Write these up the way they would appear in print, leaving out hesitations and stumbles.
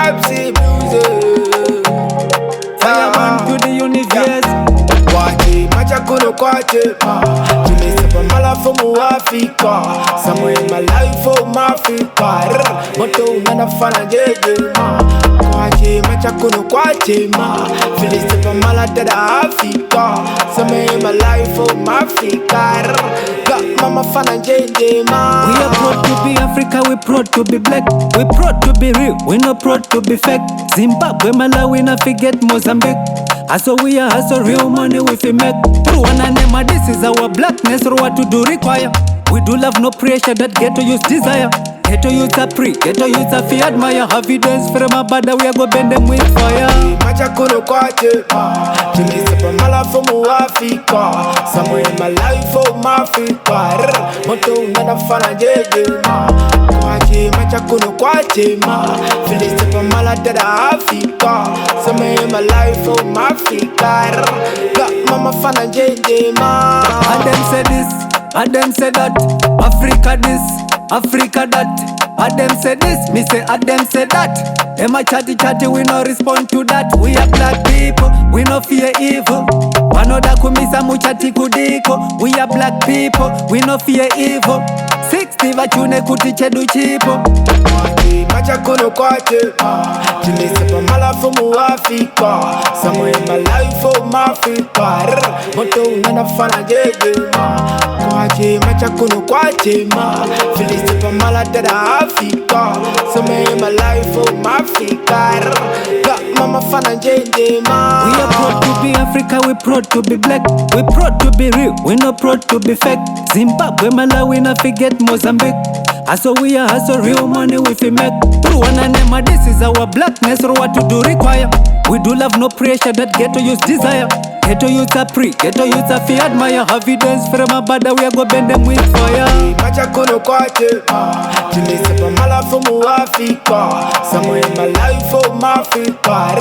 vibes in music. Fireman to the universe. Kwachema kuno Kwachema. Tumesepa mala from Africa. Somewhere in my life from Africa. Moto unanafana jejema. Kwachema kuno Kwachema. Tumesepa mala tada Africa. Somewhere in my life from Africa. Got mama fana jejema. We are proud to be Africa, we proud to be black. We proud to be real, we not proud to be fake. Zimbabwe, Malawi, not forget Mozambique. So we are hustle real money we fi make. Through one name, this is our blackness, or what to do require. We do love no pressure that get to use desire. Get to use a pre, get to use a fi admire. Evidence from a bad we are go bend them with fire. Macha kuno Kwachema. Tumesepa mala from Africa. Somewhere in my life from Africa. Moto unanafana jejema. Kwachema kuno Kwachema. Tumesepa mala tada Africa. Somewhere in my life from Africa. Got mama fana jejema. And them say this, and them say that. Africa this, Africa that. And them say this, me say and them say that. Them a chatty chatty, we no respond to that. We are black people, we no fear evil. Panoda kumisa muchati kudiko. We are black people, we no fear evil. 60 vachune kutichedu chipo. Macha kuno Kwachema. Tumesepa mala from Africa. Somewhere in my life from Africa. Moto unanafana jejema. Kwachema kuno Kwachema. Tumesepa mala tada Africa. Somewhere in my life from Africa. Got mama fana jejema. We are proud to be Africa, we proud to be black. We proud to be real, we not proud to be fake. Zimbabwe, Malawi, not forget Mozambique. So we are hustle real money we fi make. Through one name, this is our blackness, or what to do require. We do love no pressure that get to use desire. Get to use a pre, get to use a fi admire. Evidence from a bad we are go bend them with fire. Macha kuno Kwachema. Tumesepa mala from Africa. Somewhere in my life from Africa.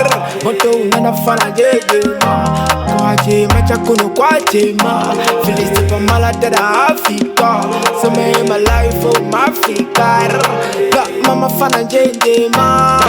Moto unanafana jejema. Kwachema kuno Kwachema. Tumesepa mala tada Africa. Somewhere in my life from Africa. Got mama fana jejema.